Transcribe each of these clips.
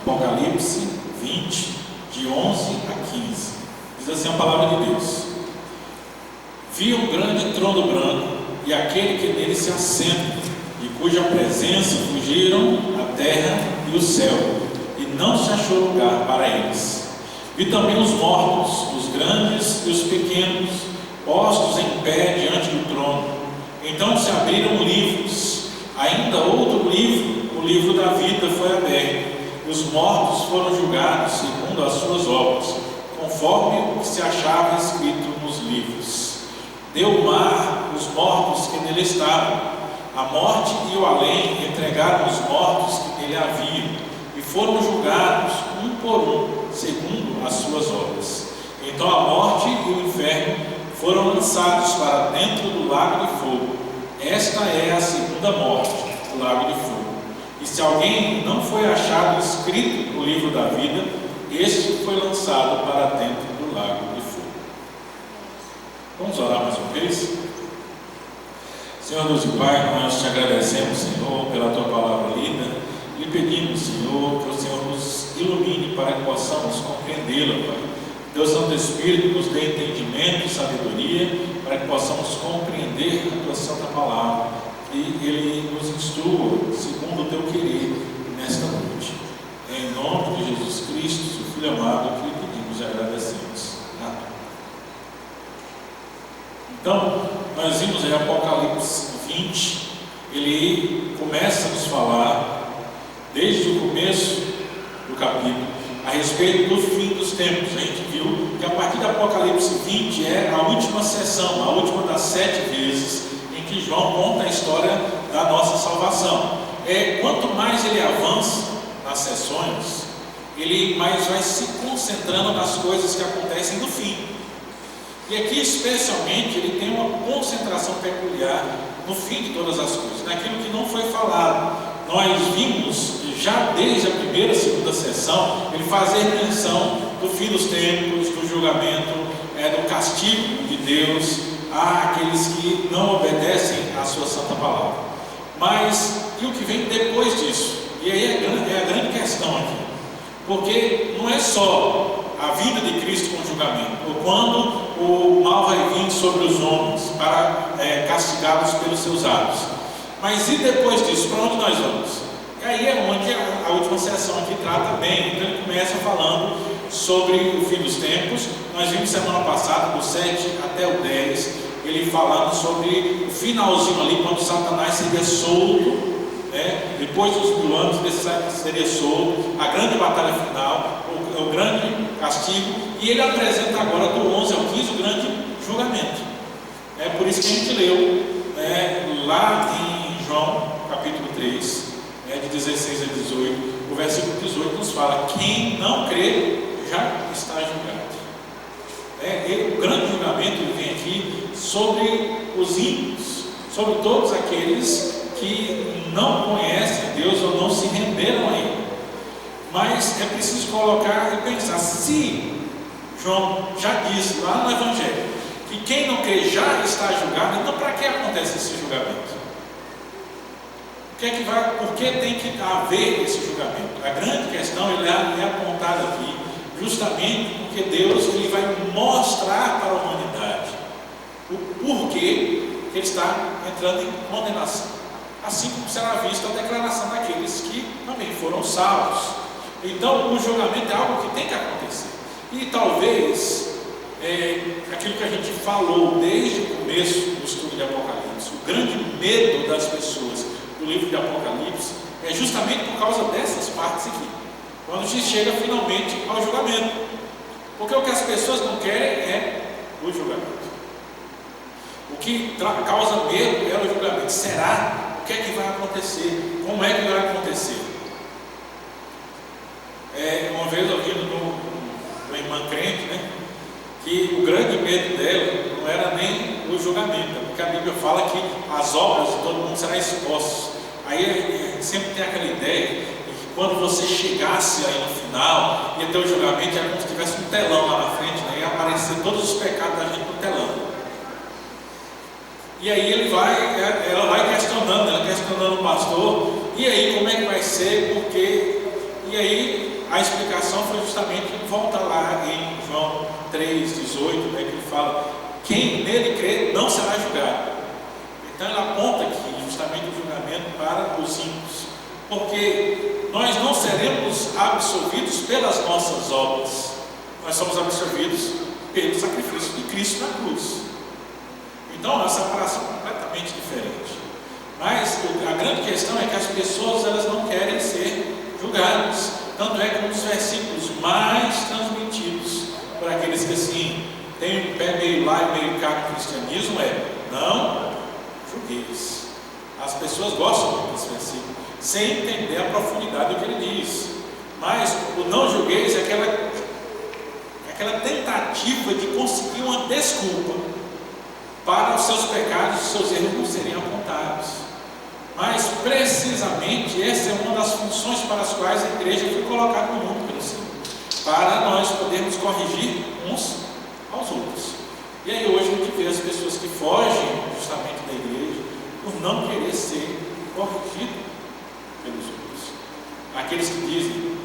Apocalipse 20, de 11 a 15. Diz assim a palavra de Deus: Vi um grande trono branco e aquele que nele se assenta, de cuja presença fugiram a terra e o céu, e não se achou lugar para eles. Vi também os mortos, os grandes e os pequenos, postos em pé diante do trono. Então se abriram livros, ainda outro livro, o livro da vida, foi aberto. Os mortos foram julgados segundo as suas obras, conforme o que se achava escrito nos livros. Deu o mar os mortos que nele estavam. A morte e o além entregaram os mortos que nele haviam, e foram julgados um por um, segundo as suas obras. Então a morte e o inferno foram lançados para dentro do lago de fogo. Esta é a segunda morte, o lago de fogo. E se alguém não foi achado escrito no livro da vida, este foi lançado para dentro do lago de fogo. Vamos orar mais uma vez? Senhor Deus e Pai, nós te agradecemos, Senhor, pela tua palavra lida, e pedimos, Senhor, que o Senhor nos ilumine para que possamos compreendê-la, Pai. Deus Santo Espírito nos dê entendimento e sabedoria para que possamos compreender a tua santa palavra, e Ele nos instrua segundo o teu querer nesta noite. Em nome de Jesus Cristo, seu Filho amado, que lhe pedimos e agradecemos. Amém. Então, nós vimos em Apocalipse 20, ele começa a nos falar, desde o começo do capítulo, a respeito do fim dos tempos. A gente viu que a partir do Apocalipse 20 é a última sessão, a última das 7 vezes em que João conta a história da nossa salvação. Quanto mais ele avança nas sessões, ele mais vai se concentrando nas coisas que acontecem no fim. E aqui especialmente ele tem uma concentração peculiar no fim de todas as coisas, naquilo que não foi falado. Nós vimos já desde a primeira e segunda sessão ele fazer menção do fim dos tempos, do julgamento, do castigo de Deus àqueles que não obedecem à sua santa palavra. Mas e o que vem depois disso? E aí é a grande questão aqui, porque não é só a vinda de Cristo com o julgamento, ou quando o mal vai vir sobre os homens para castigá-los pelos seus atos. Mas e depois disso, para onde nós vamos? E aí é onde a última sessão aqui trata bem. Então ele começa falando sobre o fim dos tempos. Nós vimos semana passada, do 7 até o 10, ele falando sobre o finalzinho ali, quando Satanás seria solto, depois dos 1000 anos ele seria solto, a grande batalha final, o grande castigo, e ele apresenta agora do 11 ao 15 o grande julgamento. É por isso que a gente leu lá em João capítulo 3, de 16 a 18, o versículo 18 nos fala: quem não crê já está julgado. O grande julgamento ele vem aqui sobre os ímpios, sobre todos aqueles que não conhecem Deus ou não se renderam a Ele. Mas é preciso colocar e pensar, se João já disse lá no Evangelho que quem não crê já está julgado, então para que acontece esse julgamento? Por que tem que haver esse julgamento? A grande questão ele é apontada aqui justamente porque Deus ele vai mostrar para a humanidade o porquê que ele está entrando em condenação, assim como será vista a declaração daqueles que também foram salvos. Então o julgamento é algo que tem que acontecer, e talvez aquilo que a gente falou desde o começo do estudo de Apocalipse, o grande medo das pessoas do livro de Apocalipse é justamente por causa dessas partes aqui, quando se chega finalmente ao julgamento, porque o que as pessoas não querem é o julgamento. O que causa medo é o julgamento. Será? O que é que vai acontecer? Como é que vai acontecer? Uma vez eu vi uma irmã crente, que o grande medo dela não era nem o julgamento, porque a Bíblia fala que as obras de todo mundo serão expostas. Aí sempre tem aquela ideia de que quando você chegasse aí no final, ia ter o julgamento, era como se tivesse um telão lá na frente, ia aparecer todos os pecados da gente no telão. E aí ela vai questionando o pastor, e aí como é que vai ser, porque, e aí a explicação foi justamente, volta lá em João 3,18, né, que ele fala: quem nele crê não será julgado. Então ele aponta aqui justamente o julgamento para os ímpios, porque nós não seremos absolvidos pelas nossas obras, nós somos absolvidos pelo sacrifício de Cristo na cruz. Então a separação é completamente diferente. Mas a grande questão é que as pessoas, elas não querem ser julgadas. Tanto é que um dos versículos mais transmitidos por aqueles que assim tem um pé meio lá e meio cá no cristianismo é: não julgueis. As pessoas gostam muito desse versículo, sem entender a profundidade do que ele diz. Mas o não julgueis é aquela tentativa de conseguir uma desculpa para os seus pecados e os seus erros não serem apontados. Mas precisamente essa é uma das funções para as quais a igreja foi colocada no mundo pelo Senhor, para nós podermos corrigir uns aos outros. E aí hoje a gente vê as pessoas que fogem justamente da igreja por não querer ser corrigido pelos outros. Aqueles que dizem: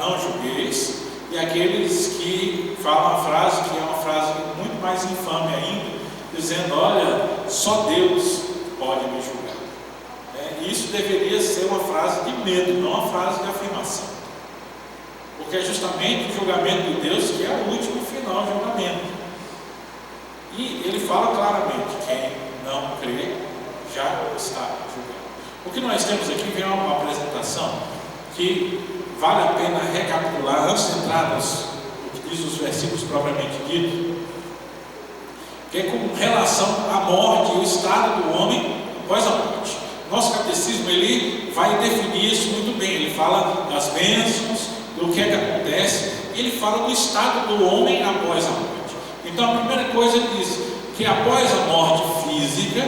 não julgueis, e aqueles que falam a frase que é uma frase muito mais infame ainda, dizendo: olha, só Deus pode me julgar. Isso deveria ser uma frase de medo, não uma frase de afirmação, porque é justamente o julgamento de Deus que é o último final de julgamento. E ele fala claramente: quem não crê já está julgado. O que nós temos aqui vem uma apresentação que vale a pena recapitular antes de entrarmos no que diz os versículos propriamente dito, que é com relação à morte e o estado do homem após a morte. Nosso catecismo, ele vai definir isso muito bem. Ele fala das bênçãos, do que é que acontece, e ele fala do estado do homem após a morte. Então a primeira coisa ele diz que após a morte física,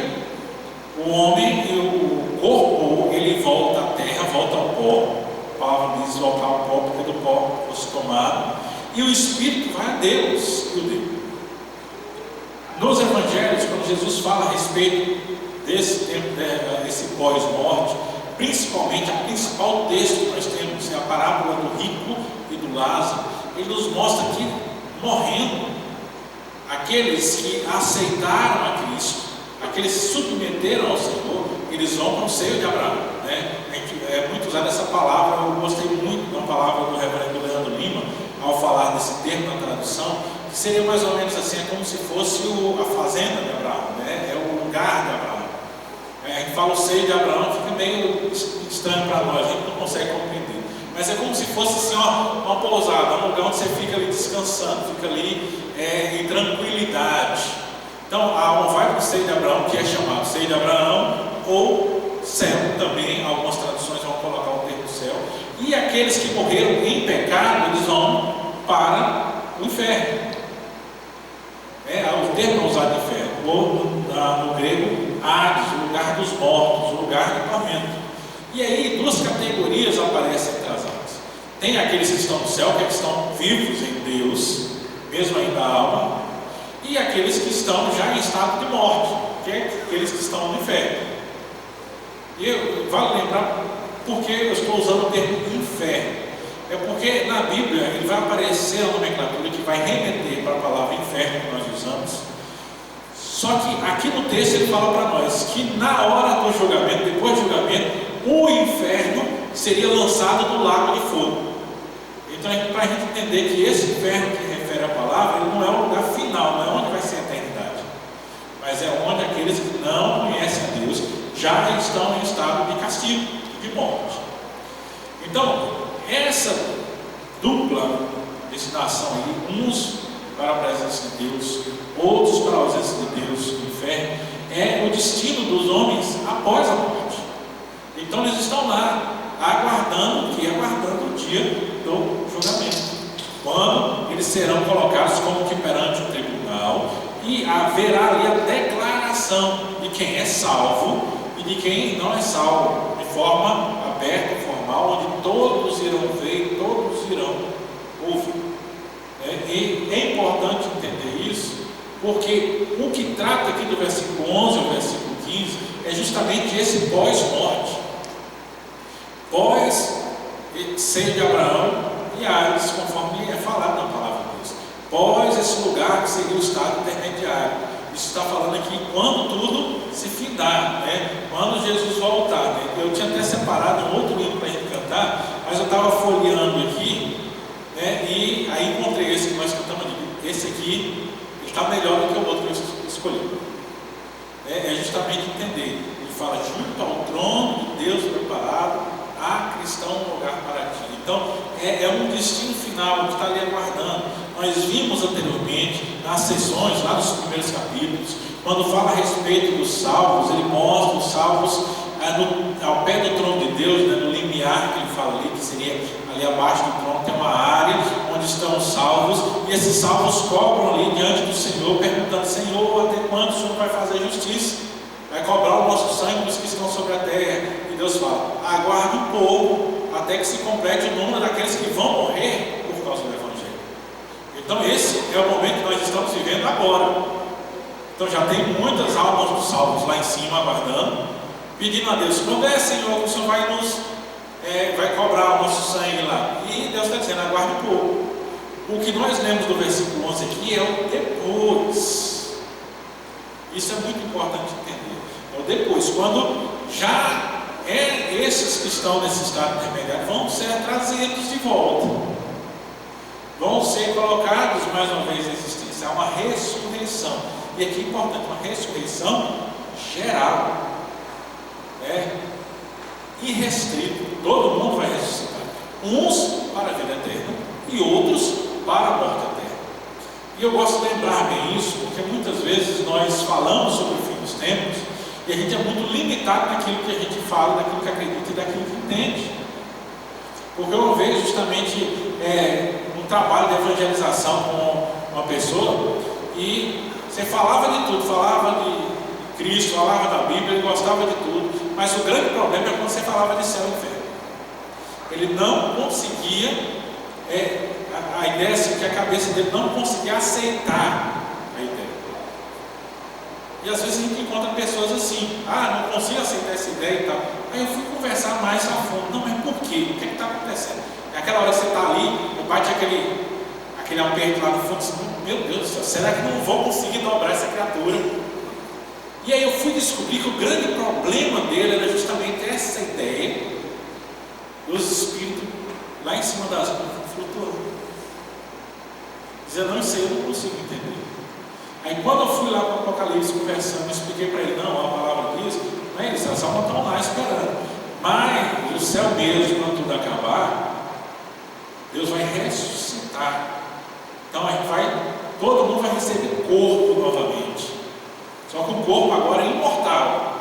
o homem e o corpo, ele volta à terra, volta ao pó. A palavra diz voltar ao pó, porque do pó fosse tomado, e o espírito vai a Deus e o deu. Nos evangelhos, quando Jesus fala a respeito desse tempo, desse pós-morte, principalmente, o principal texto que nós temos é a parábola do rico e do Lázaro. Ele nos mostra que, morrendo, aqueles que aceitaram a Cristo, aqueles que se submeteram ao Senhor, eles vão para o seio de Abraão, né? É muito usada essa palavra. Eu gostei muito da palavra do reverendo Leandro Lima, ao falar desse termo na tradução, que seria mais ou menos assim: é como se fosse a fazenda de Abraão, né? É o lugar de Abraão. A gente fala o seio de Abraão, fica meio estranho para nós, a gente não consegue compreender. Mas é como se fosse assim, uma pousada, um lugar onde você fica ali descansando, fica ali em tranquilidade. Então a alma vai para o seio de Abraão, que é chamado seio de Abraão, ou céu também. Algumas traduções vão colocar o termo céu. E aqueles que morreram em pecado, eles vão para o inferno. O termo é usado inferno, ou no grego Hades, o lugar dos mortos, o lugar do tormento. E aí duas categorias aparecem entre as almas. Tem aqueles que estão no céu, que estão vivos em Deus, mesmo ainda a alma, e aqueles que estão já em estado de morte, que é aqueles que estão no inferno. E vale lembrar porque eu estou usando o termo inferno. É porque na Bíblia ele vai aparecer a nomenclatura que vai remeter para a palavra inferno que nós usamos. Só que aqui no texto ele fala para nós que na hora do julgamento, depois do julgamento, o inferno seria lançado no lago de fogo. Então, para a gente entender que esse inferno que refere à palavra, ele não é o lugar final, não é onde vai ser a eternidade, mas é onde aqueles que não conhecem a Deus já estão em estado de castigo, de morte. Então, essa dupla destinação aí, uns para a presença de Deus, outros para a ausência de Deus, no inferno, é o destino dos homens após a morte. Então eles estão lá, aguardando o dia do julgamento, quando eles serão colocados como que perante o tribunal, e haverá ali a declaração de quem é salvo e de quem não é salvo, de forma aberta, formal, onde todos irão ver e todos irão ouvir. E é importante entender isso, porque o que trata aqui do versículo 11 ao versículo 15 é justamente esse pós-morte, pós-seio de Abraão esse lugar que seria o estado intermediário. Isso está falando aqui quando tudo se findar, né? Quando Jesus voltar, né? Eu tinha até separado um outro livro para a gente cantar, mas eu estava folheando aqui, né? E aí encontrei esse que nós cantamos aqui. Esse aqui está melhor do que o outro que eu escolhi. É justamente entender. Ele fala: junto ao trono de Deus preparado, há cristão um lugar para ti. Então é um destino final que está ali aguardando. Nós vimos anteriormente nas sessões, lá nos primeiros capítulos, quando fala a respeito dos salvos, ele mostra os salvos ao pé do trono de Deus, né, no limiar que ele fala ali, que seria ali abaixo do trono, tem uma área onde estão os salvos, e esses salvos cobram ali diante do Senhor, perguntando: Senhor, até quando o Senhor vai fazer justiça? Vai cobrar o nosso sangue dos que estão sobre a terra? E Deus fala: aguarde um pouco, até que se complete o número daqueles que vão morrer por causa do Evangelho. Então esse é o momento que nós estamos vivendo agora. Então já tem muitas almas dos salvos lá em cima aguardando, pedindo a Deus: quando é, Senhor, o Senhor vai nos vai cobrar o nosso sangue lá? E Deus está dizendo: aguarde um pouco. O que nós lemos do versículo 11 aqui é o depois. Isso é muito importante entender. É o depois, quando já esses que estão nesse estado intermediário vão ser trazidos de volta, vão ser colocados mais uma vez em existência. Há uma ressurreição, e aqui é importante, uma ressurreição geral, irrestrito. Todo mundo vai ressuscitar, uns para a vida eterna e outros para a morte eterna. E eu gosto de lembrar bem isso, porque muitas vezes nós falamos sobre o fim dos tempos e a gente é muito limitado naquilo que a gente fala, naquilo que acredita e daquilo que entende. Porque eu vejo justamente um trabalho de evangelização com uma pessoa, e você falava de tudo, falava de Cristo, falava da Bíblia, ele gostava de tudo, mas o grande problema é quando você falava de céu e inferno. Ele não conseguia, a ideia assim, que a cabeça dele não conseguia aceitar a ideia. E às vezes a gente encontra pessoas assim: não consigo aceitar essa ideia e tal. Aí eu fui conversar mais a fundo: não, mas por quê? O que está acontecendo? É aquela hora que você está ali, bate aquele aperto lá no fundo, assim: meu Deus do céu, será que não vou conseguir dobrar essa criatura? E aí eu fui descobrir que o grande problema dele era justamente essa ideia dos espíritos lá em cima das nuvens flutuando. Dizendo: não, isso aí eu não consigo entender. Aí quando eu fui lá para o Apocalipse conversando, eu expliquei para ele: não, a palavra diz, não é isso, elas só estão lá esperando. Mas o céu mesmo, quando tudo acabar, Deus vai ressuscitar. Então todo mundo vai receber corpo novamente. Só que o corpo agora é imortal.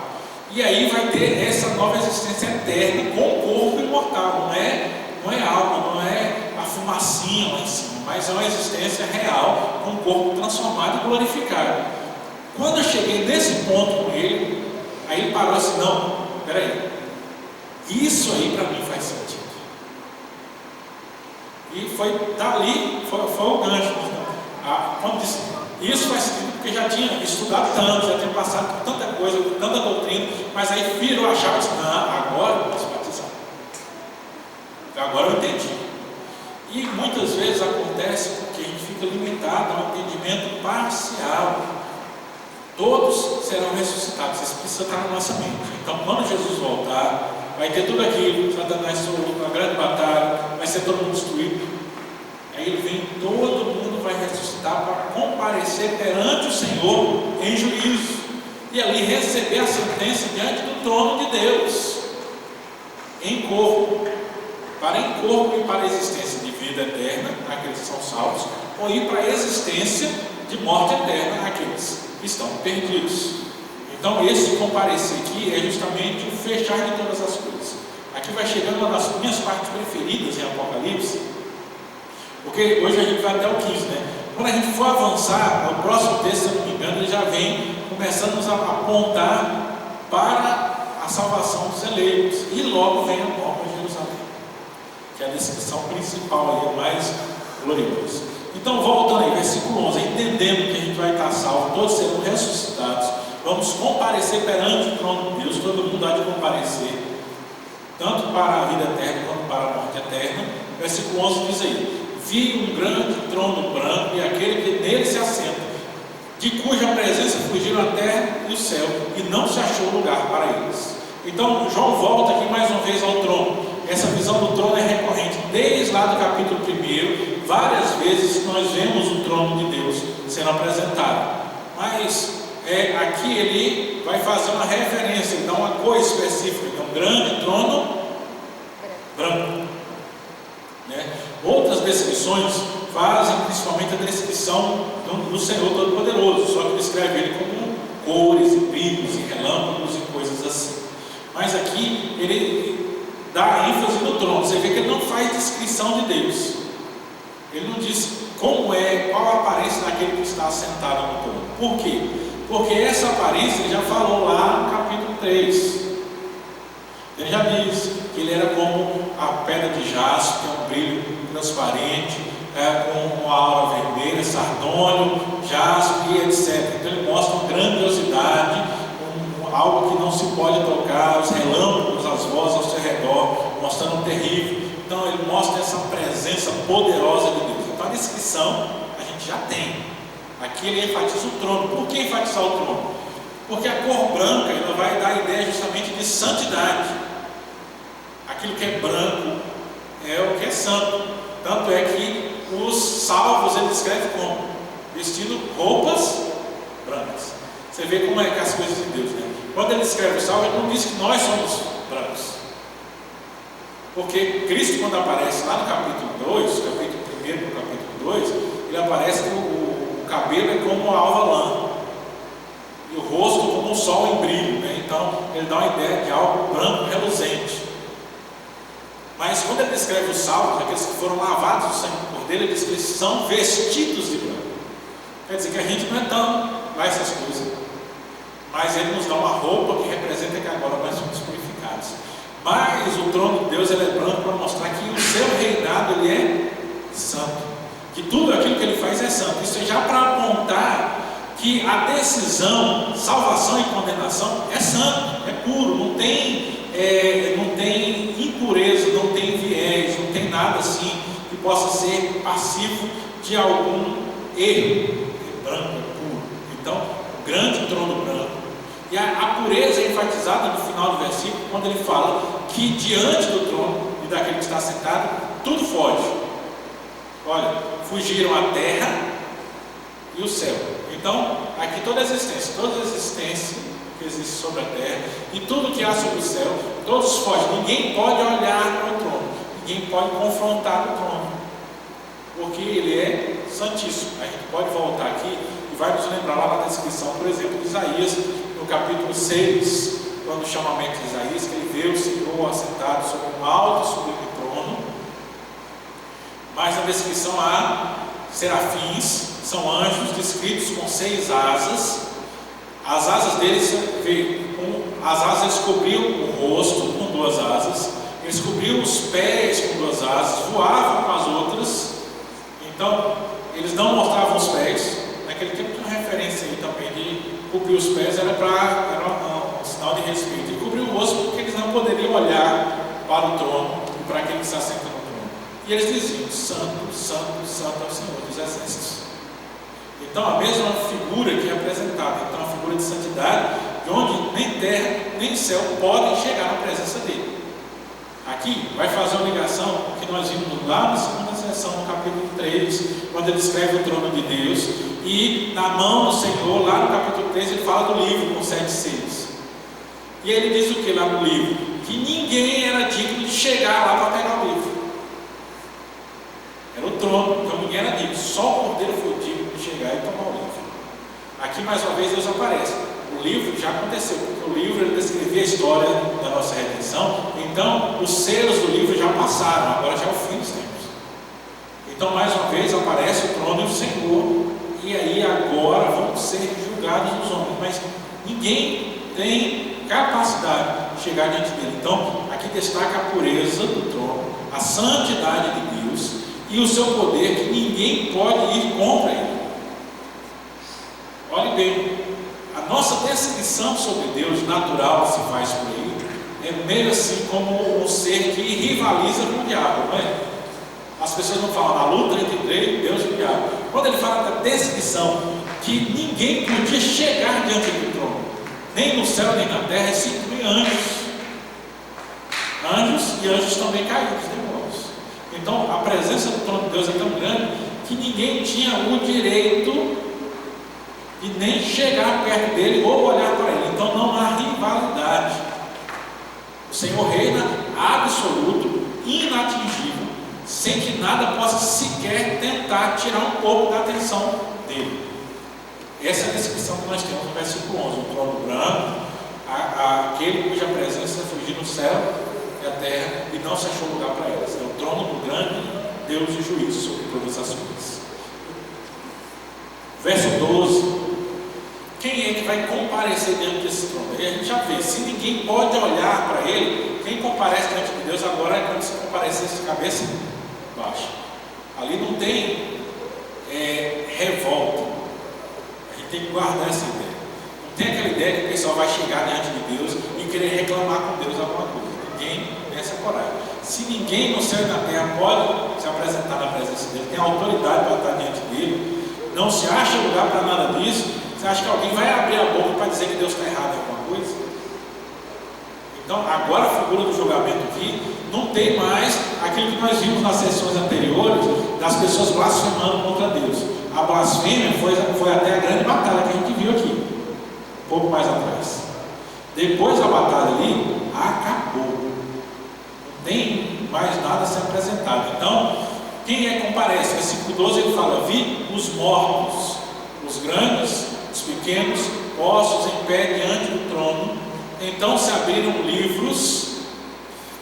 E aí vai ter essa nova existência eterna com o corpo imortal. Não é algo, não é a fumacinha lá em cima, mas é uma existência real, com o corpo transformado e glorificado. Quando eu cheguei nesse ponto com ele, aí ele parou assim: não, peraí, isso aí para mim faz sentido. E foi dali, foi o gancho. Quando disse: isso faz sentido, porque já tinha estudado tanto, já tinha passado por tanta coisa, por tanta doutrina, mas aí virou a chave e disse: não, agora eu posso batizar. Agora eu entendi. E muitas vezes acontece porque a gente fica limitado a um entendimento parcial. Todos serão ressuscitados, isso precisa estar na nossa mente. Então, quando Jesus voltar, vai ter tudo aquilo, Satanás sobre uma grande batalha, vai ser todo mundo destruído. Aí ele vem, todo mundo vai ressuscitar para comparecer perante o Senhor em juízo, e ali receber a sentença diante do trono de Deus, em corpo e para a existência de vida eterna, aqueles que são salvos, ou ir para a existência de morte eterna, aqueles que estão perdidos. Então esse comparecer aqui é justamente o fechar de todas as coisas. Aqui vai chegando uma das minhas partes preferidas em Apocalipse, porque hoje a gente vai até o 15, né? Quando a gente for avançar, o próximo texto, se eu não me engano, ele já vem começando a nos apontar para a salvação dos eleitos, e logo vem a Nova Jerusalém, que é a descrição principal aí, mais gloriosa. Então, voltando aí, versículo 11, entendendo que a gente vai estar salvo, todos serão ressuscitados, vamos comparecer perante o trono de Deus, todo mundo há de comparecer, tanto para a vida eterna quanto para a morte eterna. Versículo 11 diz aí: vi um grande trono branco e aquele que nele se assenta, de cuja presença fugiram a terra e o céu, e não se achou lugar para eles. Então João volta aqui mais uma vez ao trono. Essa visão do trono é recorrente desde lá do capítulo 1. Várias vezes nós vemos o trono de Deus sendo apresentado, mas aqui ele vai fazer uma referência, ele dá uma cor específica, é um grande trono branco, né? Outras descrições fazem principalmente a descrição do Senhor Todo-Poderoso, só que ele escreve ele como cores e brilhos e relâmpagos e coisas assim. Mas aqui ele dá ênfase no trono. Você vê que ele não faz descrição de Deus, ele não diz como qual a aparência daquele que está sentado no trono. Por quê? Porque essa aparência ele já falou lá no capítulo 3. Ele já diz que ele era como a pedra de jaspe, que é um brilho transparente, com uma aura vermelha, sardônio, jaspe, etc. Então ele mostra uma grandiosidade, algo que não se pode tocar, os relâmpagos, as vozes ao seu redor, mostrando um terrível. Então ele mostra essa presença poderosa de Deus. Então a descrição a gente já tem. Aqui ele enfatiza o trono. Por que enfatizar o trono? Porque a cor branca ela vai dar a ideia justamente de santidade. Aquilo que é branco é o que é santo. Tanto é que os salvos ele descreve como vestindo roupas brancas. Você vê como é que as coisas de Deus, né? Quando ele escreve o salvo, ele não diz que nós somos brancos. Porque Cristo, quando aparece lá no capítulo 2, capítulo 1 e capítulo 2, ele aparece que o cabelo é como a alva lã e o rosto como um sol em brilho, né? Então ele dá uma ideia de algo branco reluzente. Mas quando ele descreve os salvos, aqueles que foram lavados no sangue do Cordeiro, ele diz que eles são vestidos de branco. Quer dizer que a gente não é tão lá essas coisas, mas ele nos dá uma roupa que representa que agora nós somos purificados. Mas o trono de Deus ele é branco para mostrar que o seu reinado ele é santo, que tudo aquilo que ele faz é santo. Isso é já para apontar que a decisão, salvação e condenação é santo, é puro, não tem impureza, não tem viés, não tem nada assim que possa ser passivo de algum erro. É branco, é puro. Então, o grande trono branco. E a pureza é enfatizada no final do versículo, quando ele fala que diante do trono e daquele que está sentado, tudo foge. Olha, fugiram a terra e o céu. Então, aqui toda a existência que existe sobre a terra e tudo que há sobre o céu, todos fogem. Ninguém pode olhar para o trono, ninguém pode confrontar o trono, porque ele é santíssimo. A gente pode voltar aqui e vai nos lembrar lá na descrição, por exemplo, de Isaías, no capítulo 6, quando o chamamento de Isaías, que ele vê o Senhor assentado sobre um alto e sublime trono. Mas na descrição há serafins, são anjos descritos com 6 asas. As asas deles, as asas eles cobriam o rosto com 2 asas, eles cobriam os pés com 2 asas, voavam com as outras. Então eles não mostravam os pés. Naquele tempo tinha uma referência aí também de cobrir os pés, era um sinal de respeito, e cobrir o rosto porque eles não poderiam olhar para o trono e para aquele que se assenta no trono. E eles diziam: santo, santo, santo é o Senhor dos exércitos. Então a mesma figura que é apresentada, então a figura de santidade, de onde nem terra nem céu podem chegar na presença dele. Aqui vai fazer uma ligação com o que nós vimos lá na segunda sessão, no capítulo 3, quando ele descreve o trono de Deus, e na mão do Senhor, lá no capítulo 3, ele fala do livro com 7 selos. E ele diz o que lá no livro? Que ninguém era digno de chegar lá para pegar o livro. Era o trono, então ninguém era digno, só o Cordeiro foi digno de chegar e tomar o livro. Aqui mais uma vez Deus aparece. O livro já aconteceu, porque o livro ele descrevia a história da nossa redenção. Então os selos do livro já passaram, agora já é o fim dos tempos. Então mais uma vez aparece o trono e o Senhor, e aí agora vão ser julgados os homens, mas ninguém tem capacidade de chegar diante dele. Então aqui destaca a pureza do trono, a santidade de Deus e o seu poder, que ninguém pode ir contra ele. Olhe bem, a nossa descrição sobre Deus natural que se faz por aí é meio assim como um ser que rivaliza com o diabo, não é? As pessoas não falam da luta entre Deus e o diabo. Quando ele fala da descrição, que ninguém podia chegar diante do trono, nem no céu, nem na terra, e se inclui anjos. Anjos e anjos também caídos, demônios. Então, a presença do trono de Deus é tão grande que ninguém tinha o direito de nem chegar perto dele ou olhar para ele. Então, não há rivalidade. O Senhor reina absoluto, inatingível, sem que nada possa sequer tentar tirar um pouco da atenção dele. Essa é a descrição que nós temos no versículo 11. O trono branco, aquele cuja presença fugiu no céu e a terra e não se achou lugar para elas. É o trono do grande Deus de juízo sobre todas as coisas. Verso 12. Quem é que vai comparecer diante desse trono? Aí a gente já vê, se ninguém pode olhar para ele, quem comparece diante de Deus agora é como se comparecesse de cabeça baixa. Ali não tem revolta. A gente tem que guardar essa ideia. Não tem aquela ideia que o pessoal vai chegar diante de Deus e querer reclamar com Deus alguma coisa. Ninguém tem essa coragem. Se ninguém no céu e na terra pode se apresentar na presença dele, tem autoridade para estar diante dele, não se acha lugar para nada disso. Você acha que alguém vai abrir a boca para dizer que Deus está errado em alguma coisa? Então, agora a figura do julgamento aqui não tem mais aquilo que nós vimos nas sessões anteriores das pessoas blasfemando contra Deus. A blasfêmia foi até a grande batalha que a gente viu aqui, um pouco mais atrás. Depois da batalha ali, acabou. Não tem mais nada a ser apresentado. Então, quem é que comparece? Versículo 12 ele fala: vi os mortos, os grandes, os pequenos, postos em pé diante do trono. Então se abriram livros,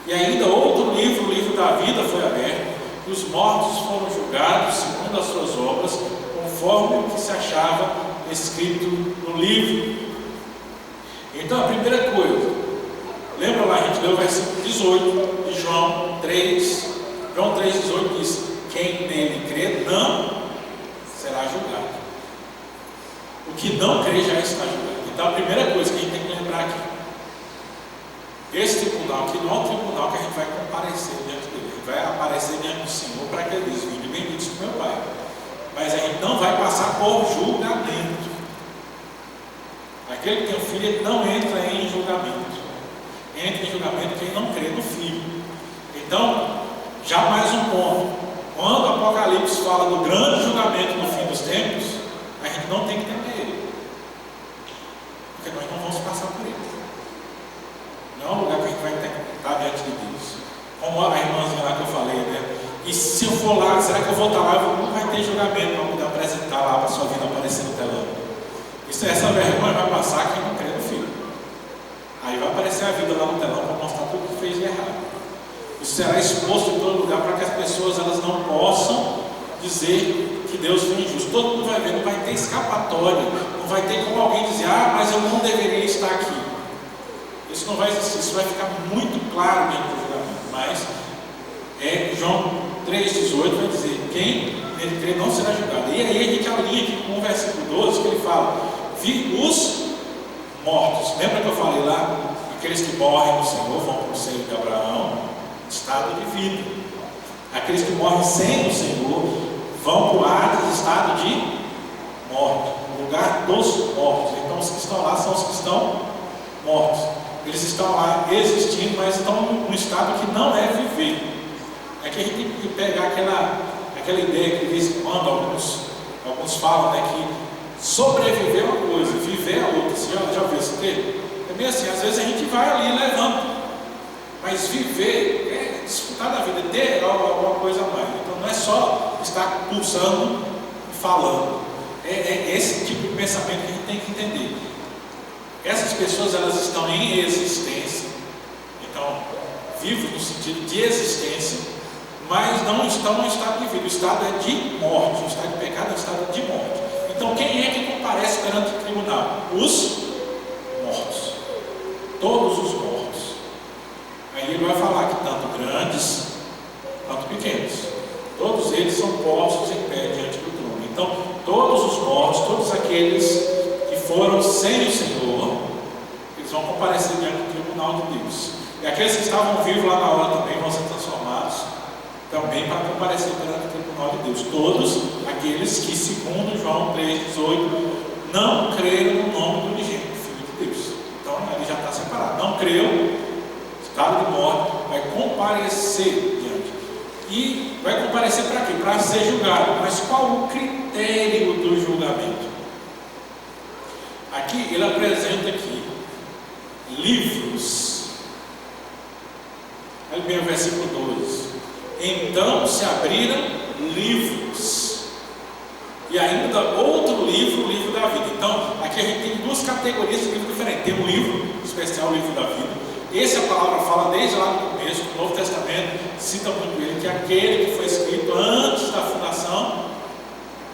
e ainda outro livro, o livro da vida, foi aberto, e os mortos foram julgados segundo as suas obras, conforme o que se achava escrito no livro. Então a primeira coisa, lembra lá, a gente leu o versículo 18 de João 3. João 3,18 diz: quem nele crê não será julgado. O que não crê já está julgado. Então a primeira coisa que a gente tem que lembrar aqui, esse tribunal aqui não é um tribunal que a gente vai comparecer diante dele. A gente vai aparecer diante do Senhor para que ele diz: vinde benditos do meu Pai. Mas a gente não vai passar por julgamento. Aquele que tem um filho, ele não entra em julgamento. Entra em julgamento quem não crê no Filho. Então, já mais um ponto. Quando o Apocalipse fala do grande julgamento no fim dos tempos, a gente não tem que temer ele, porque nós não vamos passar por ele. Não é um lugar que a gente vai estar diante de Deus. Como a irmãzinha lá que eu falei, né? E se eu for lá, será que eu vou estar lá? Não vai ter julgamento para poder apresentar lá para a sua vida aparecer no telão. Essa vergonha vai passar quem não crê no Filho. Aí vai aparecer a vida lá no telão para mostrar tudo que fez de errado. Isso será exposto em todo lugar para que as pessoas elas não possam dizer que Deus foi injusto. Todo mundo vai ver, não vai ter escapatória, não vai ter como alguém dizer: ah, mas eu não deveria estar aqui. Isso não vai existir, isso vai ficar muito claro dentro do julgamento. Mas João 3,18 vai dizer: quem nele crê não será julgado. E aí a gente alinha aqui com o versículo 12 que ele fala: vi os mortos. Lembra que eu falei lá? Aqueles que morrem no Senhor vão para o seio de Abraão, estado de vida. Aqueles que morrem sem o Senhor vão para o Hades, estado de morte, o lugar dos mortos. Então os que estão lá são os que estão mortos. Eles estão lá existindo, mas estão num estado que não é viver. É que a gente tem que pegar aquela ideia que de vez em quando alguns falam, né, que sobreviver é uma coisa, viver é outra. Você já viu esse termo? É bem assim, às vezes a gente vai ali levando, mas viver é desfrutar da vida, ter alguma coisa a mais. Então não é só estar pulsando e falando. É esse tipo de pensamento que a gente tem que entender. Essas pessoas elas estão em existência, então vivos no sentido de existência, mas não estão em estado de vida. O estado é de morte, o estado de pecado é o estado de morte. Então quem é que comparece perante o tribunal? Os mortos, todos os mortos. Aí ele vai falar que tanto grandes quanto pequenos, todos eles são postos em pé diante do trono. Então todos os mortos, todos aqueles que foram sem o Senhor, eles vão comparecer diante do tribunal de Deus. E aqueles que estavam vivos lá na hora também vão ser transformados também para comparecer perante o tribunal de Deus. Todos aqueles que, segundo João 3,18, não creram no nome do unigênito Filho de Deus. Então ele já está separado. Não creu, estado de morte, vai comparecer diante. E vai comparecer para quê? Para ser julgado. Mas qual o critério do julgamento? Aqui ele apresenta aqui livros. Olha bem o versículo 12. Então se abriram livros. E ainda outro livro, o livro da vida. Então, aqui a gente tem duas categorias de livro diferentes. Tem um livro especial, o livro da vida. Esse a palavra fala desde lá no começo, no Novo Testamento, cita muito ele, que é aquele que foi escrito antes da fundação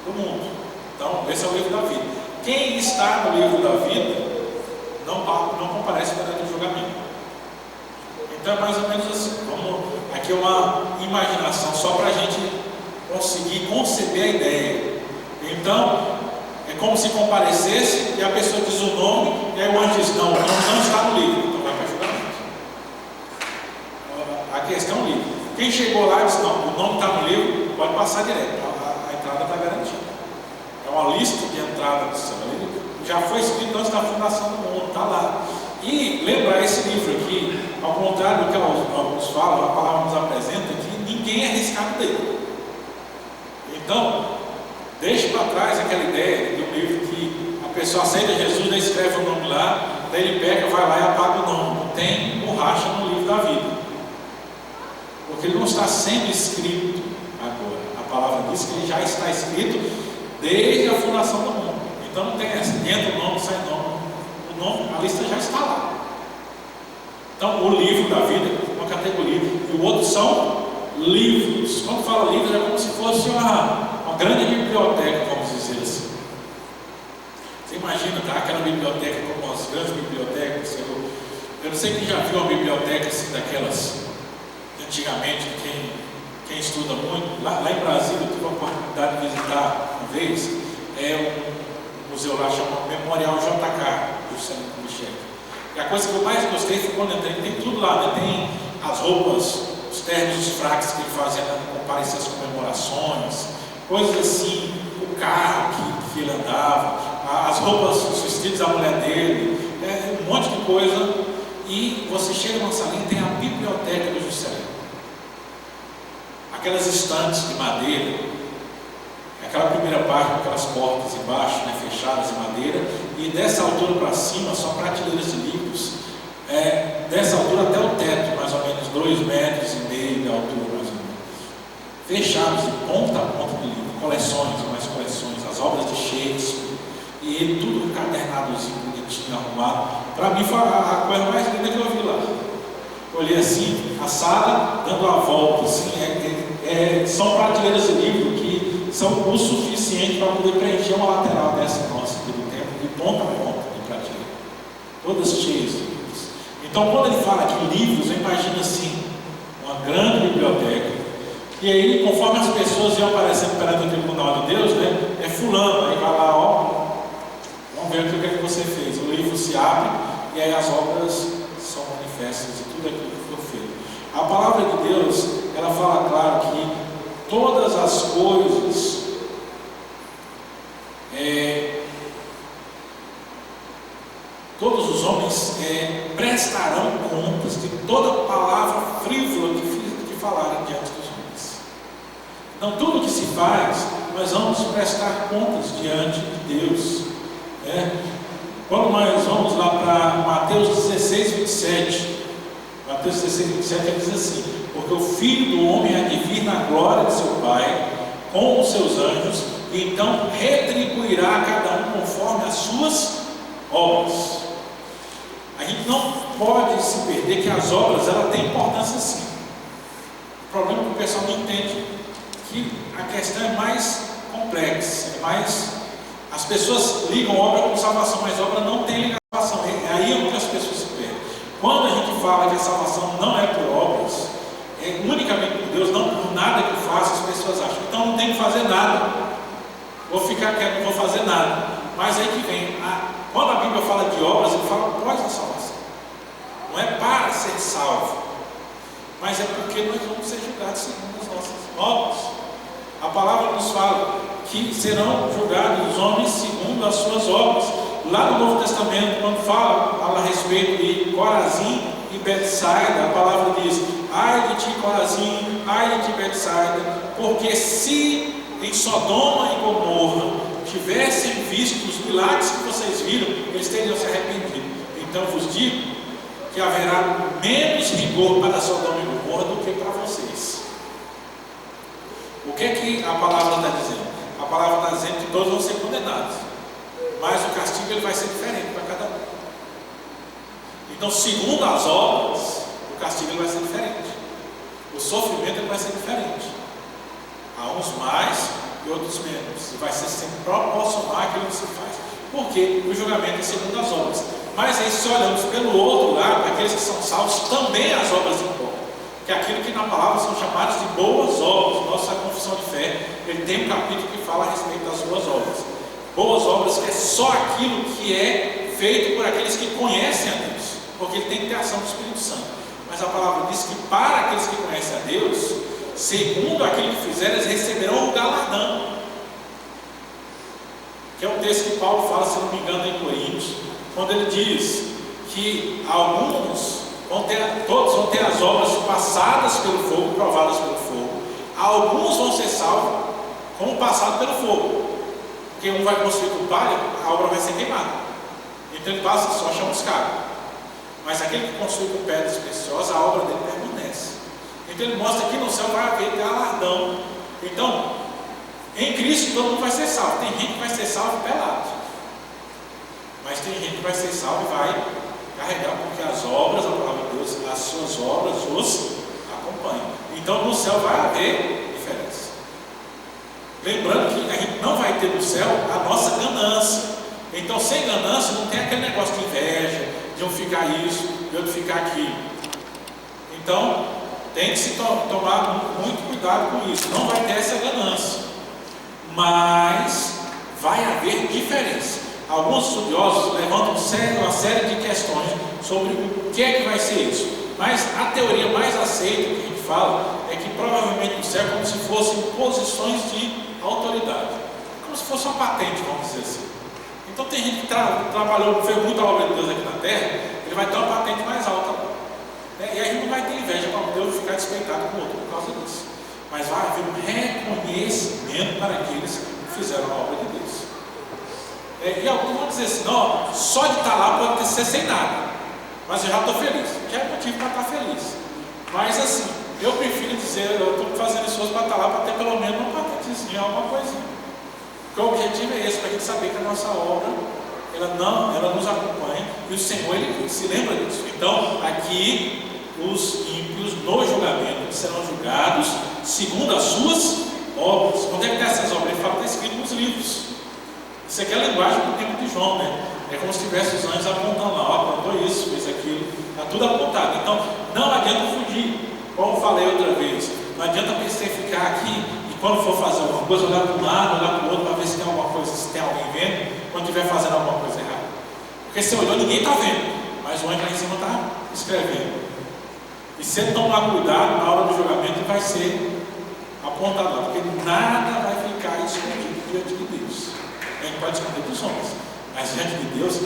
do mundo. Então, esse é o livro da vida. Quem está no livro da vida não comparece perante o julgamento. Então é mais ou menos assim. Aqui é uma imaginação só para a gente conseguir conceber a ideia. Então, é como se comparecesse e a pessoa diz o nome, e aí o anjo diz: não, o nome não está no livro, então vai para julgamento. A questão é o livro. Quem chegou lá e disse: não, o nome está no livro, pode passar direto, a entrada está garantida. É uma lista de entrada do céu. Já foi escrito antes da fundação do mundo, está lá. E lembrar esse livro aqui, ao contrário do que alguns falam, a palavra nos apresenta que ninguém é arriscado dele. Então, deixe para trás aquela ideia do livro que a pessoa aceita Jesus, daí escreve o nome lá, daí ele pega, vai lá e apaga o nome. Não tem borracha no livro da vida, porque ele não está sendo escrito agora. A palavra diz que ele já está escrito desde a fundação do mundo. Então não tem essa, entra o nome, sai o nome. O nome, a lista já está lá. Então o livro da vida é uma categoria, e o outro são livros. Quando fala livros, é como se fosse uma grande biblioteca, vamos dizer assim. Você imagina, tá? Aquela biblioteca como as grandes bibliotecas. Eu não sei quem já viu uma biblioteca assim, daquelas antigamente, quem estuda muito. Lá em Brasília, eu tive a oportunidade de visitar uma vez, um museu lá chamado Memorial JK, do Juscelino Kubitschek. E a coisa que eu mais gostei foi quando entrei, tem tudo lá, né? Tem as roupas, os ternos, os fraques que ele fazia para comparecer às comemorações, coisas assim, o carro que ele andava, as roupas, os vestidos da mulher dele, um monte de coisa. E você chega numa salinha e tem a biblioteca do Juscelino. Aquelas estantes de madeira, aquela primeira parte com aquelas portas embaixo, né, fechadas de madeira, e dessa altura para cima são prateleiras de livros, dessa altura até o teto, mais ou menos 2,5 metros de altura, mais ou menos, fechados de ponta a ponta de livro, coleções, mais coleções, as obras de Shakespeare, e ele tudo encadernadozinho, bonitinho, arrumado. Para mim foi a coisa mais linda que eu vi lá. Olhei assim, a sala dando a volta, assim, são prateleiras de livro que são o suficiente para poder preencher uma lateral dessa nossa aqui do tempo, de ponta a ponta de prateleira, todas cheias de livros. Então, quando ele fala aqui livros, eu imagino assim, uma grande biblioteca, e aí, conforme as pessoas iam aparecendo perante o tribunal de Deus, né, é fulano, aí vai lá, ó, vamos ver o que é que você fez. O livro se abre e aí as obras são manifestas de tudo aquilo que foi feito. A palavra de Deus, ela fala claro que todas as coisas todos os homens prestarão contas de toda palavra frívola que falarem diante dos homens. Então tudo que se faz, nós vamos prestar contas diante de Deus. Quando nós vamos lá para Mateus 16, 27, Mateus 16, 27, ele diz assim: porque o Filho do Homem há de vir na glória de seu Pai, com os seus anjos, e então retribuirá a cada um conforme as suas obras. A gente não pode se perder que as obras, ela têm importância sim. O problema é que o pessoal não entende que a questão é mais complexa, as pessoas ligam obra com salvação, mas obra não tem ligação. É aí onde as pessoas se perdem. Quando a gente fala que a salvação não é por obras, é unicamente por Deus, não por nada que faça, as pessoas acham, então não tem que fazer nada, vou ficar quieto, não vou fazer nada. Mas aí que vem, quando a Bíblia fala de obras, ele fala após a salvação, não é para ser salvo. mas é porque nós vamos ser julgados segundo as nossas obras. A palavra nos fala que serão julgados os homens segundo as suas obras. Lá no Novo Testamento, quando fala a respeito de Corazim e Betsaida, a palavra diz: ai de ti, Corazim, ai de ti, Betsaida, porque se em Sodoma e Gomorra tivessem visto os milagres que vocês viram, eles teriam se arrependido. Então vos digo que haverá menos rigor para Sodoma e Gomorra do que para vocês. O que é que a palavra está dizendo? A palavra está dizendo que todos vão ser condenados, mas o castigo ele vai ser diferente para cada um. Então, segundo as obras, o castigo ele vai ser diferente, o sofrimento ele vai ser diferente. Há uns mais e outros menos, e vai ser sempre proporcional àquilo que se faz, porque o julgamento é segundo as obras. Mas aí, se olhamos pelo outro lado, aqueles que são salvos, também as obras importam, que é aquilo que na palavra são chamados de boas obras. Nossa confissão de fé, ele tem um capítulo que fala a respeito das boas obras. Boas obras que é só aquilo que é feito por aqueles que conhecem a Deus, porque ele tem que ter a ação do Espírito Santo. Mas a palavra diz que para aqueles que conhecem a Deus, segundo aquilo que fizeram, eles receberão o galardão, que é um texto que Paulo fala, se não me engano, em Coríntios, quando ele diz que todos vão ter as obras passadas pelo fogo, provadas pelo fogo. Alguns vão ser salvos como passado pelo fogo, porque um vai construir com palha, a obra vai ser queimada, então ele passa só chamuscado. Mas aquele que construiu com pedras preciosas, a obra dele permanece. Então ele mostra que no céu vai haver galardão. Então, em Cristo todo mundo vai ser salvo. Tem gente que vai ser salvo pelado, mas tem gente que vai ser salvo e vai carregar, porque as obras, a palavra de Deus, as suas obras os acompanham. Então no céu vai haver diferença. Lembrando que a gente não vai ter no céu a nossa ganância. Então, sem ganância, não tem aquele negócio de inveja, de um ficar isso, de outro ficar aquilo. Então, tem que se tomar muito cuidado com isso. Não vai ter essa ganância, mas vai haver diferença. Alguns estudiosos levantam uma série de questões sobre o que é que vai ser isso. Mas a teoria mais aceita que a gente fala é que provavelmente no céu é como se fossem posições de autoridade, como se fosse uma patente, vamos dizer assim. Então tem gente que trabalhou, fez muita obra de Deus aqui na terra, ele vai ter uma patente mais alta, né? E aí não vai ter inveja para Deus ficar despeitado com o outro por causa disso. Mas vai haver um reconhecimento para aqueles que fizeram a obra de Deus. E alguns vão dizer assim: não, só de estar lá pode ser sem nada, mas eu já estou feliz, que é motivo para estar feliz. Mas assim, eu prefiro dizer, eu estou fazendo esforço para estar lá, para ter pelo menos uma patentezinha, alguma coisinha. Porque o objetivo é esse, para a gente saber que a nossa obra, ela nos acompanha, e o Senhor, ele se lembra disso. Então, aqui, os ímpios no julgamento serão julgados segundo as suas obras. Onde é que tem essas obras? Ele fala que está escrito nos livros. Isso aqui é a linguagem do tempo de João, né? É como se tivesse os anjos apontando lá: ó, apontou isso, fez aquilo, está tudo apontado. Então, não adianta fugir, como falei outra vez. Não adianta você ficar aqui e quando for fazer alguma coisa, olhar para um lado, olhar para o outro, para ver se tem alguma coisa, se tem alguém vendo, quando estiver fazendo alguma coisa errada. Porque se olhou, ninguém está vendo, mas o anjo lá em cima está escrevendo. E se ele tomar cuidado, na hora do julgamento, ele vai ser apontado lá, porque nada vai ficar escondido diante de Deus. A gente pode esconder dos homens, mas diante de Deus,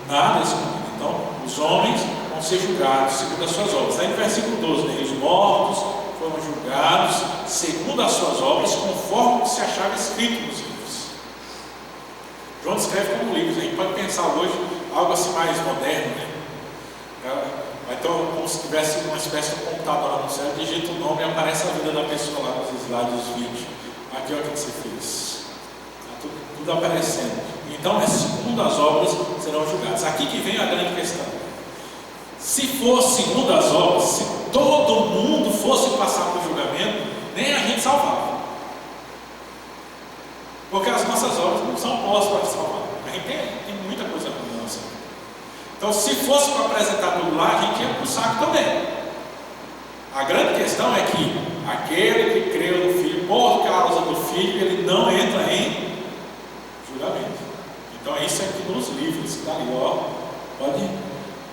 nada é escondido. Então, os homens vão ser julgados segundo as suas obras. Aí no versículo 12, né? Os mortos foram julgados segundo as suas obras, conforme o que se achava escrito nos livros. João escreve como livros. A gente pode pensar hoje algo assim mais moderno, né? Então, como se tivesse uma espécie de computador lá no céu, digita o nome e aparece a vida da pessoa lá nos slides dos vídeos. Aqui é o que você fez. Está tudo aparecendo. Então, segundo as obras serão julgados. Aqui que vem a grande questão. Se for segundo as obras, se todo mundo fosse passar por julgamento, nem a gente salvava. Porque as nossas obras não são boas para salvar. A gente tem muita coisa ruim na nossa vida. Então, se fosse para apresentar tudo lá, a gente ia para o saco também. A grande questão é que aquele que creu no Filho, por causa do Filho, ele não entra em julgamento. Então, é isso aqui nos livros, que está ali, ó. Pode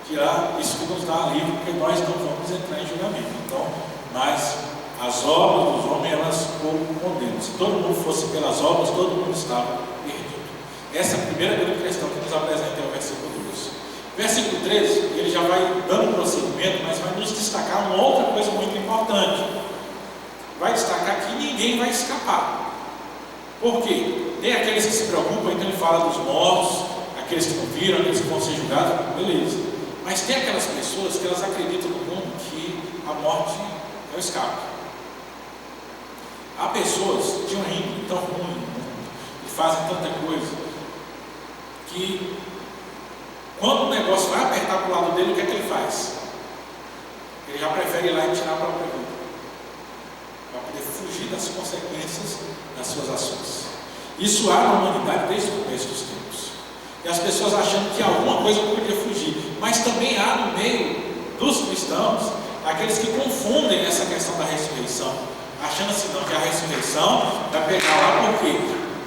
tirar isso que nos dá alívio, porque nós não vamos entrar em julgamento. Então, mas as obras dos homens, elas condenam. Se todo mundo fosse pelas obras, todo mundo estava perdido. Essa é a primeira grande questão que nos apresenta o versículo 2. Versículo 13, ele já vai dando prosseguimento, mas vai nos destacar uma outra coisa muito importante. Vai destacar que ninguém vai escapar. Por quê? Tem aqueles que se preocupam, então ele fala dos mortos, aqueles que não viram, aqueles que vão ser julgados, beleza. Mas tem aquelas pessoas que elas acreditam no mundo que a morte é o escape. Há pessoas de uma índole tão ruim, que fazem tanta coisa, que quando o negócio vai apertar para o lado dele, o que é que ele faz? Ele já prefere ir lá e tirar a própria vida, para poder fugir das consequências das suas ações. Isso há na humanidade desde o começo dos tempos. E as pessoas achando que alguma coisa podia fugir. Mas também há no meio dos cristãos aqueles que confundem essa questão da ressurreição, achando assim, não, que a ressurreição vai pegar lá porque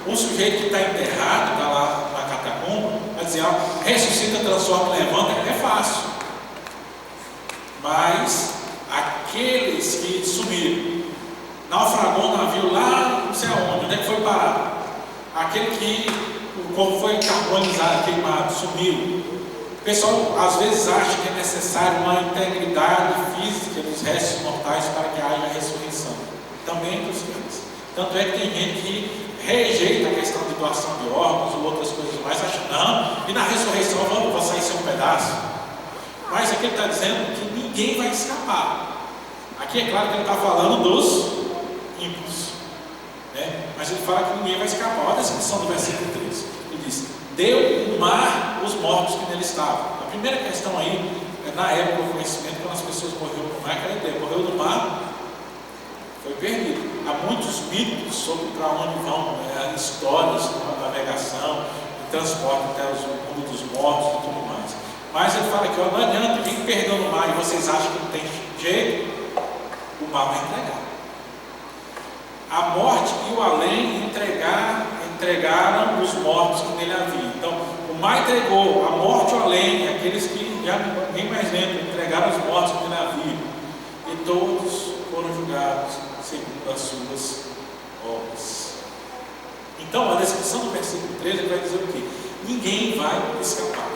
o sujeito que está enterrado, está lá na catacumba, vai dizer, ressuscita, transforma, levanta, é fácil. Mas aqueles que sumiram, naufragou o navio lá, não sei aonde, onde é que foi parar? Aquele que o corpo foi carbonizado, queimado, sumiu. O pessoal às vezes acha que é necessário uma integridade física dos restos mortais para que haja ressurreição. Também entre os crentes. Tanto é que tem gente que rejeita a questão de doação de órgãos ou outras coisas mais, acha, não, e na ressurreição vou sair sem um pedaço. Mas aqui ele está dizendo que ninguém vai escapar. Aqui é claro que ele está falando dos ímpios, né? Mas ele fala que ninguém vai escapar. Olha a descrição do versículo 13. Ele diz, deu o mar os mortos que nele estavam. A primeira questão aí, na época do conhecimento, quando as pessoas morreram no mar, aquela ideia, morreu no mar, foi perdido. Há muitos mitos sobre para onde vão, histórias de navegação, de transporte até o mundo dos mortos e tudo mais. Mas ele fala aqui, não adianta, quem perdeu no mar e vocês acham que não tem jeito, o mar vai entregar. A morte e o além entregaram os mortos que nele havia. Então, o mar entregou, a morte e o além, aqueles que já ninguém mais lembra, entregaram os mortos que nele havia. E todos foram julgados segundo as suas obras. Então, a descrição do versículo 13 ele vai dizer o quê? Ninguém vai escapar.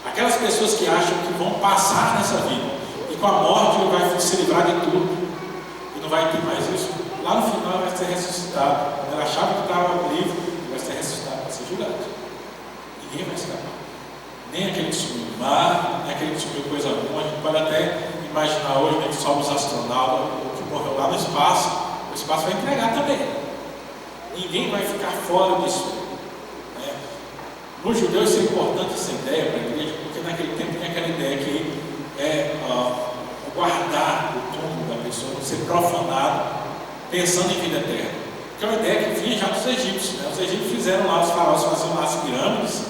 Aquelas pessoas que acham que vão passar nessa vida e com a morte ele vai se livrar de tudo e não vai ter mais isso, lá no final vai ser ressuscitado. Quando ele achava que estava livre, ele vai ser ressuscitado para ser julgado. Ninguém vai escapar. Nem aquele que subiu no mar, nem aquele que subiu coisa alguma. A gente pode até imaginar hoje, né, que sobe os astronautas, ou que morreu lá no espaço, o espaço vai entregar também. Ninguém vai ficar fora disso. Né? No judeu isso é importante, essa ideia para a igreja, porque naquele tempo tinha aquela ideia que guardar o túmulo da pessoa, não ser profanado, pensando em vida eterna. Que é uma ideia que vinha já dos egípcios. Né? Os egípcios fizeram lá, os faraós faziam lá as pirâmides,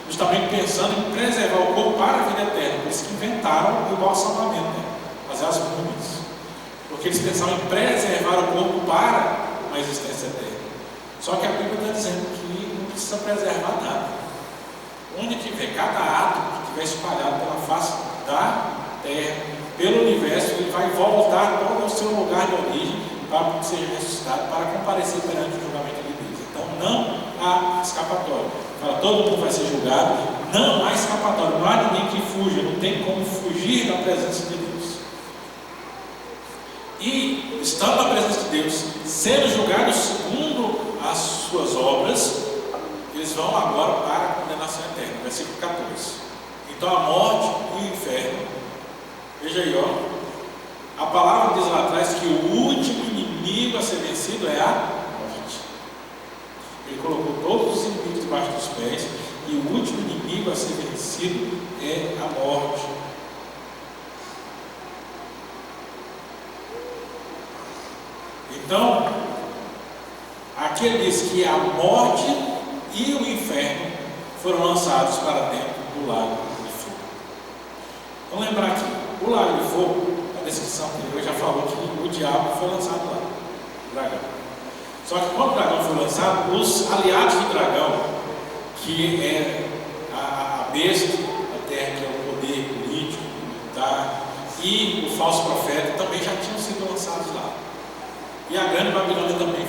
justamente pensando em preservar o corpo para a vida eterna. Por isso que inventaram o embalsamamento, né? Fazer as múmias. Porque eles pensavam em preservar o corpo para uma existência eterna. Só que a Bíblia está dizendo que não precisa preservar nada. Onde tiver, cada átomo que estiver espalhado pela face da terra, pelo universo, ele vai voltar todo ao seu lugar de origem para que seja ressuscitado, para comparecer perante o julgamento de Deus. Então não há escapatória. Fala, todo mundo vai ser julgado, não há escapatória, não há ninguém que fuja, não tem como fugir da presença de Deus. E estando na presença de Deus, sendo julgados segundo as suas obras, eles vão agora para a condenação eterna. Versículo 14. Então a morte e o inferno, veja aí, ó, a palavra diz lá atrás que o último inimigo a ser vencido é a morte. Ele colocou todos os inimigos debaixo dos pés, e o último inimigo a ser vencido é a morte. Então, aqui ele diz que a morte e o inferno foram lançados para dentro do lago de fogo. Vamos lembrar aqui, o lago de fogo, a descrição anterior já falou que o diabo foi lançado lá, o dragão. Só que quando o dragão foi lançado, os aliados do dragão, que é a besta, a terra, que é o poder político, e o falso profeta também já tinham sido lançados lá. E a grande Babilônia também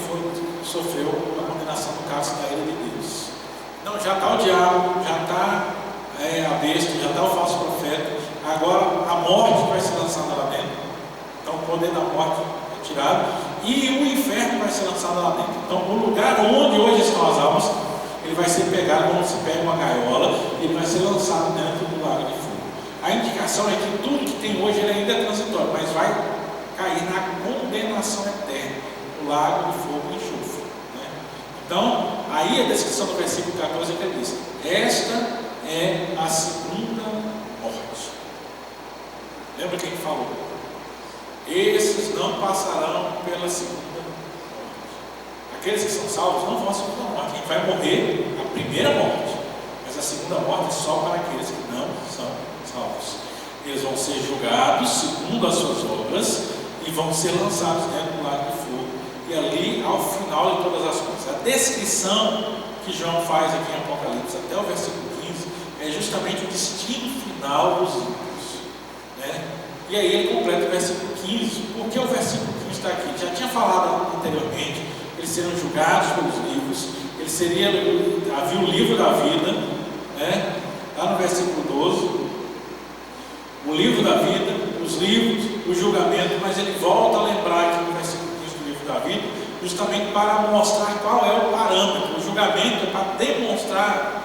sofreu a condenação do cálice da ira de Deus. Então já está o diabo, já está a besta, já está o falso profeta. Agora a morte vai ser lançada lá dentro. Então o poder da morte é tirado e o inferno vai ser lançado lá dentro. Então o lugar onde hoje estão as almas, ele vai ser pegado como se pega uma gaiola e ele vai ser lançado dentro do lago de fogo. A indicação é que tudo que tem hoje ele ainda é transitório, mas vai cair na condenação eterna, o lago de fogo e enxofre. Né? Então, aí a descrição do versículo 14 é que ele diz: esta é a segunda morte. Lembra quem falou? Esses não passarão pela segunda morte. Aqueles que são salvos não vão à segunda morte. Quem vai morrer a primeira morte, mas a segunda morte é só para aqueles que não são salvos. Eles vão ser julgados segundo as suas obras e vão ser lançados dentro do lago de fogo. E ali, ao final de todas as coisas, a descrição que João faz aqui em Apocalipse, até o versículo 15, é justamente o destino final dos ímpios. Né? E aí ele completa o versículo 15. Por que o versículo 15 está aqui? Já tinha falado anteriormente, eles seriam julgados pelos livros, havia o livro da vida, né? Lá no versículo 12, o livro da vida, os livros, o julgamento, mas ele volta a lembrar aqui no versículo 15 do livro da vida, justamente para mostrar qual é o parâmetro. O julgamento é para demonstrar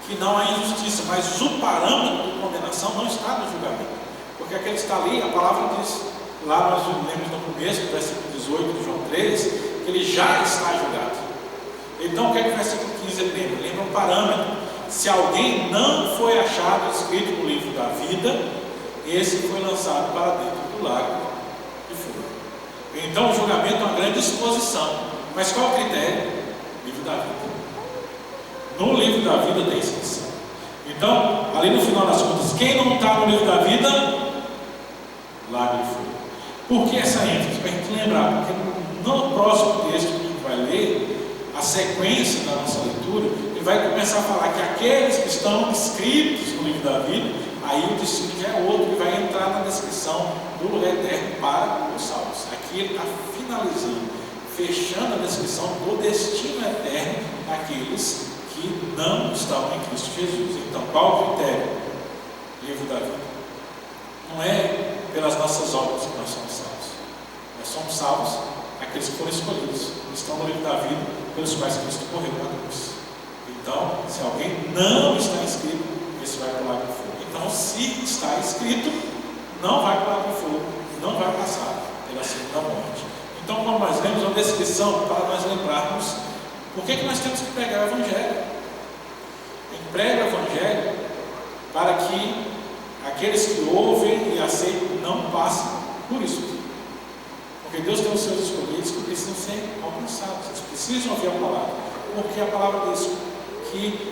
que não há injustiça, mas o parâmetro de condenação não está no julgamento, porque aquele que está ali, a palavra diz, lá nós lemos no começo, no versículo 18 de João 13, que ele já está julgado. Então o que é que o versículo 15 ele lembra? Lembra um parâmetro. Se alguém não foi achado escrito no livro da vida, esse foi lançado para dentro do lago de fogo. Então o julgamento é uma grande exposição. Mas qual é o critério? Livro da vida. No livro da vida tem inscrição. Então, ali no final das contas, quem não está no livro da vida? Lago de fogo. Por que essa ênfase? Para a gente lembrar, porque no próximo texto que a gente vai ler, a sequência da nossa leitura, ele vai começar a falar que aqueles que estão inscritos no livro da vida, aí o destino já é outro, ele vai entrar na descrição do lugar eterno para os salvos. Aqui ele está finalizando, fechando a descrição do destino eterno daqueles que não estão em Cristo Jesus. Então, qual o critério? Livro da vida. Não é pelas nossas obras que nós somos salvos. Nós somos salvos aqueles que foram escolhidos, que estão no livro da vida, pelos quais Cristo morreu na cruz. Então, se alguém não está inscrito, esse vai para o lago de fogo. Então, se está escrito, não vai para o lago de fogo, não vai passar pela segunda morte. Então, como nós lemos uma descrição para nós lembrarmos por que nós temos que pregar o Evangelho. A gente prega o Evangelho para que aqueles que ouvem e aceitam não passem por isso. Porque Deus tem os seus escolhidos que precisam ser alcançados, eles precisam ouvir a palavra. Porque a palavra diz que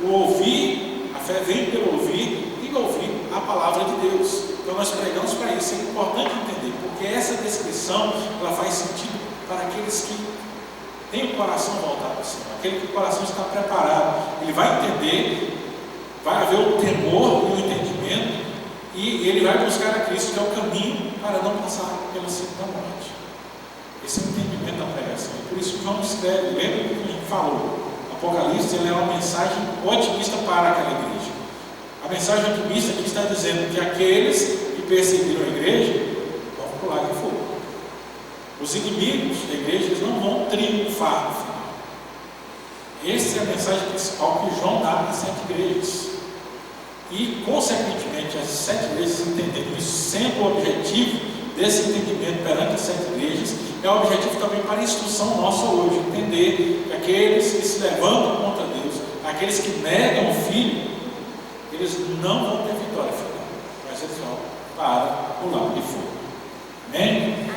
o ouvir, a fé vem pelo ouvir e ouvir a palavra de Deus. Então nós pregamos para isso. É importante entender, porque essa descrição ela faz sentido para aqueles que têm o coração voltado para cima, aquele que o coração está preparado. Ele vai entender, vai haver o temor e o entendimento, e ele vai buscar a Cristo, que é o caminho para não passar pela segunda morte. Esse é o entendimento da pregação. E por isso que João escreve, lembra do que a gente falou? Apocalipse ele é uma mensagem otimista para aquela igreja. A mensagem otimista aqui está dizendo que aqueles que perseguiram a igreja vão para o lago de fogo. Os inimigos da igreja eles não vão triunfar no final. Essa é a mensagem principal que João dá às 7 igrejas. E, consequentemente, as 7 igrejas entendendo isso, sendo o objetivo desse entendimento perante as 7 igrejas, é o objetivo também para a instrução nossa hoje, entender que aqueles que se levantam contra Deus, aqueles que negam o Filho, eles não vão ter vitória final, mas eles vão para o lago de fogo. Amém?